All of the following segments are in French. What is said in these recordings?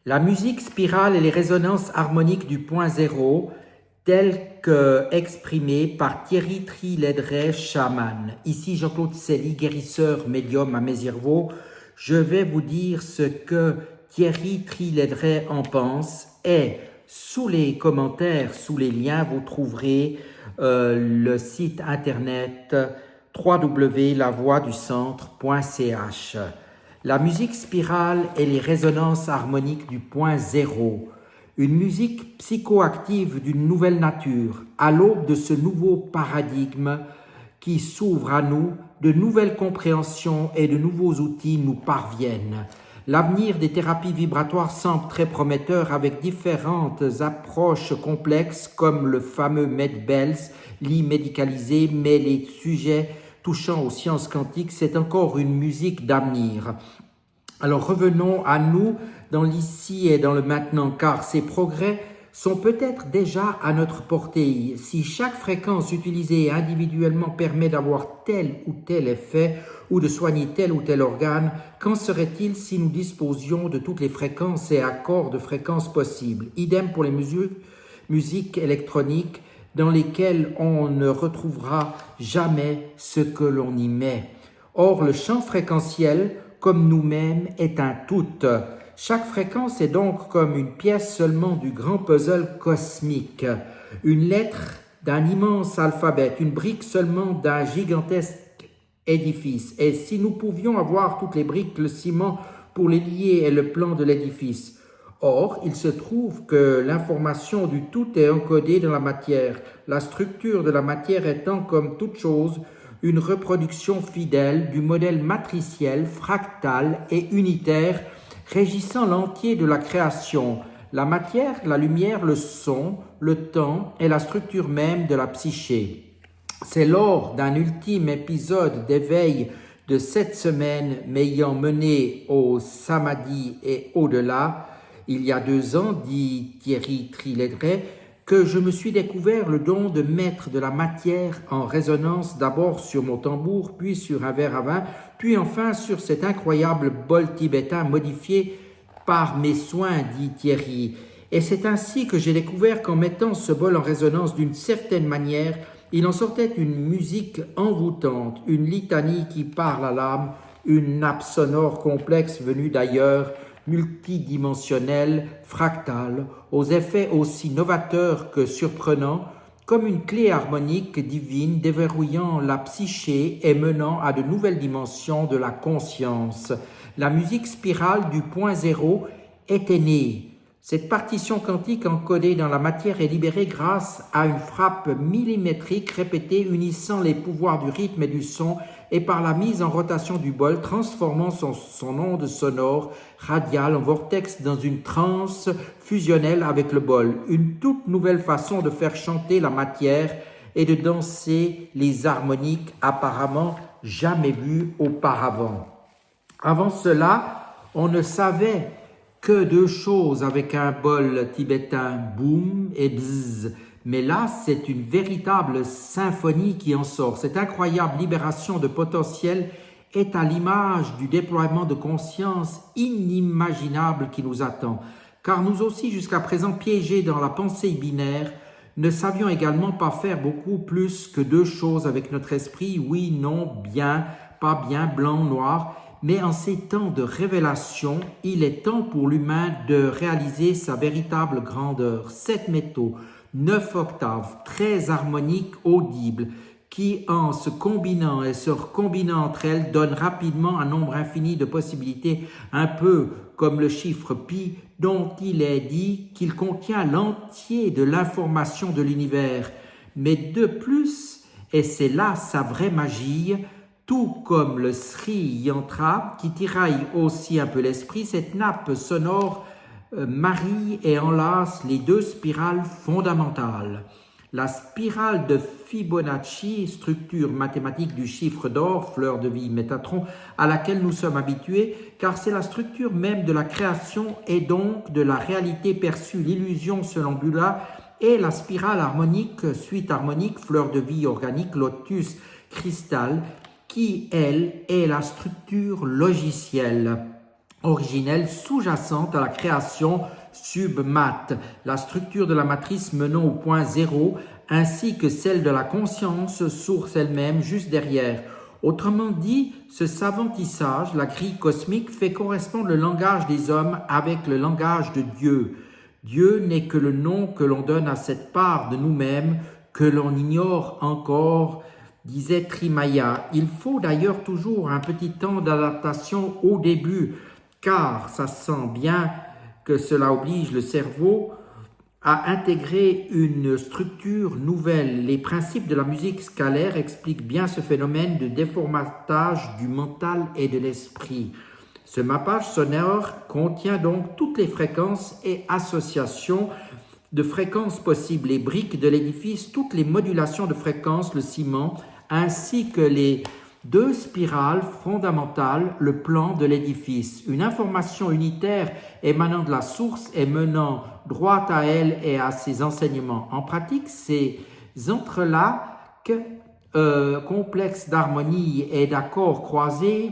La musique spirale et les résonances harmoniques du point zéro, telles que exprimées par Thierry Triledret, chaman. Ici Jean-Claude Célie, guérisseur médium à Mézirvaux. Je vais vous dire ce que Thierry Triledret en pense et sous les commentaires, sous les liens, vous trouverez le site internet www.lavoixducentre.ch. La musique spirale et les résonances harmoniques du point zéro, une musique psychoactive d'une nouvelle nature, à l'aube de ce nouveau paradigme qui s'ouvre à nous, de nouvelles compréhensions et de nouveaux outils nous parviennent. L'avenir des thérapies vibratoires semble très prometteur avec différentes approches complexes comme le fameux MedBells, lit médicalisé, mais les sujets touchant aux sciences quantiques, c'est encore une musique d'avenir. Alors revenons à nous dans l'ici et dans le maintenant, car ces progrès sont peut-être déjà à notre portée. Si chaque fréquence utilisée individuellement permet d'avoir tel ou tel effet ou de soigner tel ou tel organe, qu'en serait-il si nous disposions de toutes les fréquences et accords de fréquences possibles? Idem pour les musiques électroniques dans lesquelles on ne retrouvera jamais ce que l'on y met. Or, le champ fréquentiel, comme nous-mêmes, est un tout. Chaque fréquence est donc comme une pièce seulement du grand puzzle cosmique, une lettre d'un immense alphabet, une brique seulement d'un gigantesque édifice. Et si nous pouvions avoir toutes les briques, le ciment pour les lier et le plan de l'édifice? Or, il se trouve que l'information du tout est encodée dans la matière, la structure de la matière étant, comme toute chose, une reproduction fidèle du modèle matriciel, fractal et unitaire régissant l'entier de la création. La matière, la lumière, le son, le temps et la structure même de la psyché. C'est lors d'un ultime épisode d'éveil de cette semaine m'ayant mené au Samadhi et au-delà, il y a 2 ans, dit Thierry Triledret, que je me suis découvert le don de mettre de la matière en résonance d'abord sur mon tambour, puis sur un verre à vin, puis enfin sur cet incroyable bol tibétain modifié par mes soins, dit Thierry. Et c'est ainsi que j'ai découvert qu'en mettant ce bol en résonance d'une certaine manière, il en sortait une musique envoûtante, une litanie qui parle à l'âme, une nappe sonore complexe venue d'ailleurs, multidimensionnelle, fractale, aux effets aussi novateurs que surprenants, comme une clé harmonique divine déverrouillant la psyché et menant à de nouvelles dimensions de la conscience. La musique spirale du point zéro était née. Cette partition quantique encodée dans la matière est libérée grâce à une frappe millimétrique répétée unissant les pouvoirs du rythme et du son et par la mise en rotation du bol, transformant son onde sonore radiale en vortex dans une transe fusionnelle avec le bol. Une toute nouvelle façon de faire chanter la matière et de danser les harmoniques apparemment jamais vues auparavant. Avant cela, on ne savait que 2 choses avec un bol tibétain, boum et bzz. Mais là, c'est une véritable symphonie qui en sort. Cette incroyable libération de potentiel est à l'image du déploiement de conscience inimaginable qui nous attend. Car nous aussi, jusqu'à présent piégés dans la pensée binaire, ne savions également pas faire beaucoup plus que 2 choses avec notre esprit, oui, non, bien, pas bien, blanc, noir. Mais en ces temps de révélation, il est temps pour l'humain de réaliser sa véritable grandeur. 7 métaux, 9 octaves, 13 harmoniques audibles, qui en se combinant et se recombinant entre elles donnent rapidement un nombre infini de possibilités, un peu comme le chiffre pi, dont il est dit qu'il contient l'entier de l'information de l'univers. Mais de plus, et c'est là sa vraie magie, tout comme le Sri Yantra, qui tiraille aussi un peu l'esprit, cette nappe sonore marie et enlace les 2 spirales fondamentales. La spirale de Fibonacci, structure mathématique du chiffre d'or, fleur de vie, Métatron, à laquelle nous sommes habitués, car c'est la structure même de la création et donc de la réalité perçue, l'illusion selon Bula, et la spirale harmonique, suite harmonique, fleur de vie organique, lotus, cristal, qui, elle, est la structure logicielle. originelle sous-jacente à la création submat, la structure de la matrice menant au point zéro, ainsi que celle de la conscience, source elle-même, juste derrière. Autrement dit, ce savant tissage, la grille cosmique, fait correspondre le langage des hommes avec le langage de Dieu. Dieu n'est que le nom que l'on donne à cette part de nous-mêmes que l'on ignore encore, disait Trimaya. Il faut d'ailleurs toujours un petit temps d'adaptation au début, car ça sent bien que cela oblige le cerveau à intégrer une structure nouvelle. Les principes de la musique scalaire expliquent bien ce phénomène de déformatage du mental et de l'esprit. Ce mappage sonore contient donc toutes les fréquences et associations de fréquences possibles, les briques de l'édifice, toutes les modulations de fréquences, le ciment, ainsi que les deux spirales fondamentales, le plan de l'édifice. Une information unitaire émanant de la source et menant droit à elle et à ses enseignements. En pratique, ces entrelacs complexes d'harmonie et d'accords croisés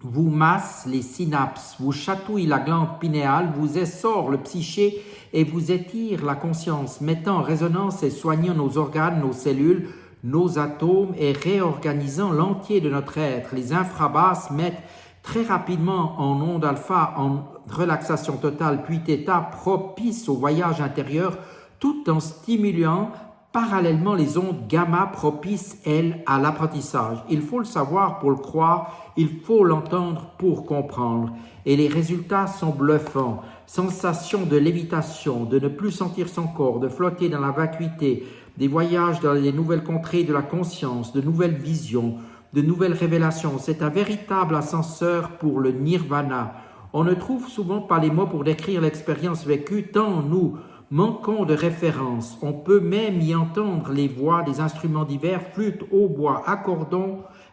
vous massent les synapses, vous chatouillent la glande pinéale, vous essore le psyché et vous étire la conscience, mettant en résonance et soignant nos organes, nos cellules, nos atomes et réorganisant l'entier de notre être. Les infrabasses mettent très rapidement en onde alpha en relaxation totale puis θ propice au voyage intérieur tout en stimulant parallèlement les ondes gamma propices, elles, à l'apprentissage. Il faut le savoir pour le croire, il faut l'entendre pour comprendre. Et les résultats sont bluffants. Sensation de lévitation, de ne plus sentir son corps, de flotter dans la vacuité, des voyages dans les nouvelles contrées de la conscience, de nouvelles visions, de nouvelles révélations. C'est un véritable ascenseur pour le nirvana. On ne trouve souvent pas les mots pour décrire l'expérience vécue, tant nous manquons de références. On peut même y entendre les voix des instruments divers, flûte, hautbois,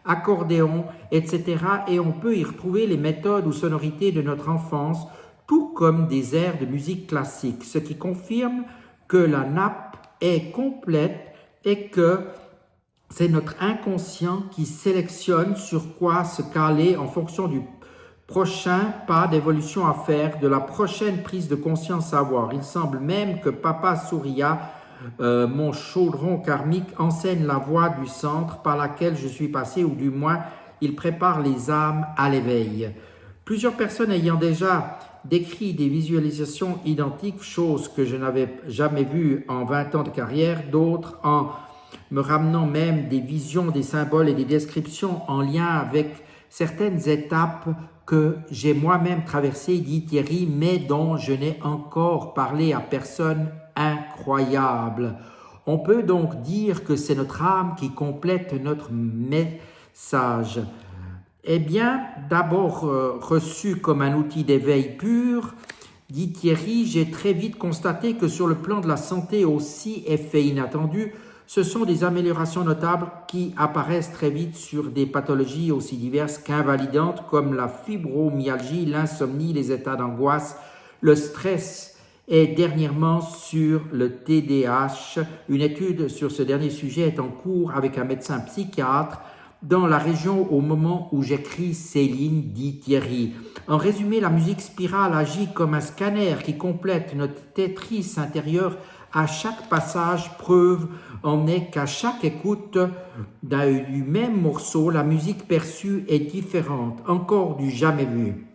accordéon, etc. Et on peut y retrouver les méthodes ou sonorités de notre enfance, tout comme des airs de musique classique, ce qui confirme que la nappe est complète et que c'est notre inconscient qui sélectionne sur quoi se caler en fonction du prochain pas d'évolution à faire, de la prochaine prise de conscience à avoir. Il semble même que Papa Surya, mon chaudron karmique, enseigne la voie du centre par laquelle je suis passé, ou du moins, il prépare les âmes à l'éveil. Plusieurs personnes ayant déjà décrit des visualisations identiques, chose que je n'avais jamais vue en 20 ans de carrière, d'autres en me ramenant même des visions, des symboles et des descriptions en lien avec certaines étapes que j'ai moi-même traversées, dit Thierry, mais dont je n'ai encore parlé à personne. Incroyable. On peut donc dire que c'est notre âme qui complète notre message. Eh bien, d'abord reçu comme un outil d'éveil pur, dit Thierry, j'ai très vite constaté que sur le plan de la santé aussi, effet inattendu, ce sont des améliorations notables qui apparaissent très vite sur des pathologies aussi diverses qu'invalidantes comme la fibromyalgie, l'insomnie, les états d'angoisse, le stress et dernièrement sur le TDAH. Une étude sur ce dernier sujet est en cours avec un médecin psychiatre dans la région au moment où j'écris ces lignes, dit Thierry. En résumé, la musique spirale agit comme un scanner qui complète notre Tetris intérieur à chaque passage. Preuve en est qu'à chaque écoute du même morceau, la musique perçue est différente, encore du jamais vu.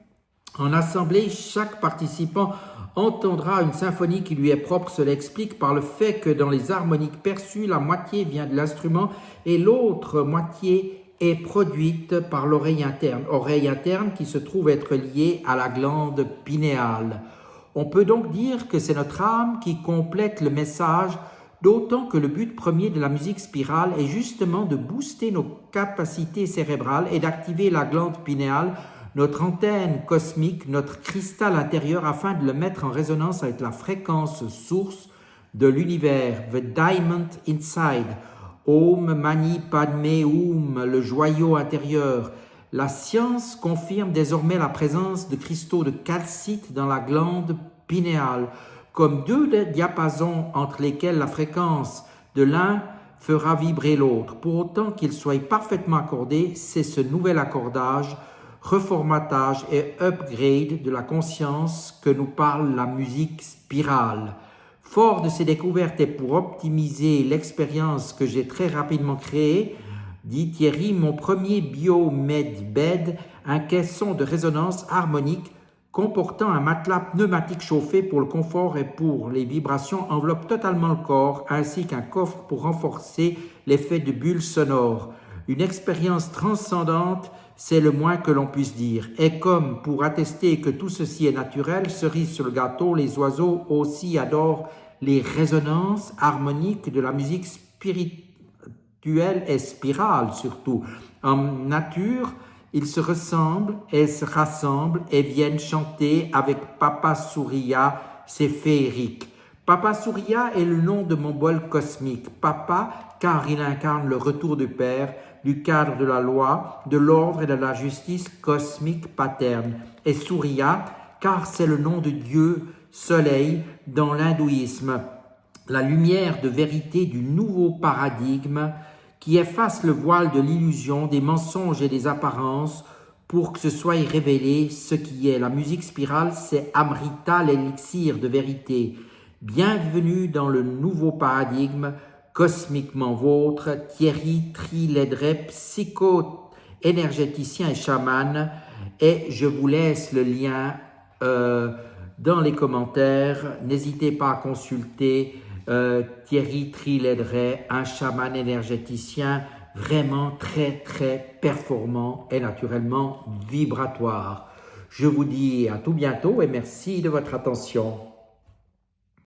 En assemblée, chaque participant entendra une symphonie qui lui est propre. Cela explique par le fait que dans les harmoniques perçues, la moitié vient de l'instrument et l'autre moitié est produite par l'oreille interne qui se trouve être liée à la glande pinéale. On peut donc dire que c'est notre âme qui complète le message, d'autant que le but premier de la musique spirale est justement de booster nos capacités cérébrales et d'activer la glande pinéale, notre antenne cosmique, notre cristal intérieur, afin de le mettre en résonance avec la fréquence source de l'univers, the diamond inside, Om Mani Padme Hum, le joyau intérieur. La science confirme désormais la présence de cristaux de calcite dans la glande pinéale, comme deux diapasons entre lesquels la fréquence de l'un fera vibrer l'autre. Pour autant qu'il soit parfaitement accordé, c'est ce nouvel accordage reformatage et upgrade de la conscience que nous parle la musique spirale. Fort de ces découvertes et pour optimiser l'expérience que j'ai très rapidement créée, dit Thierry, mon premier BioMed-Bed, un caisson de résonance harmonique comportant un matelas pneumatique chauffé pour le confort et pour les vibrations, enveloppe totalement le corps, ainsi qu'un coffre pour renforcer l'effet de bulles sonores. Une expérience transcendante, c'est le moins que l'on puisse dire. Et comme pour attester que tout ceci est naturel, cerise sur le gâteau, les oiseaux aussi adorent les résonances harmoniques de la musique spirituelle et spirale surtout. En nature, ils se ressemblent et se rassemblent et viennent chanter avec Papa Surya, c'est féerique. Papa Surya est le nom de mon bol cosmique. Papa, car il incarne le retour du Père, du cadre de la loi, de l'ordre et de la justice cosmique paterne. Et Surya, car c'est le nom de Dieu, soleil, dans l'hindouisme. La lumière de vérité du nouveau paradigme qui efface le voile de l'illusion, des mensonges et des apparences pour que ce soit révélé ce qui est. La musique spirale, c'est Amrita, l'élixir de vérité. Bienvenue dans le nouveau paradigme cosmiquement vôtre, Thierry Triledret, psycho-énergéticien et chaman. Et je vous laisse le lien dans les commentaires. N'hésitez pas à consulter Thierry Triledret, un chaman énergéticien vraiment très performant et naturellement vibratoire. Je vous dis à tout bientôt et merci de votre attention.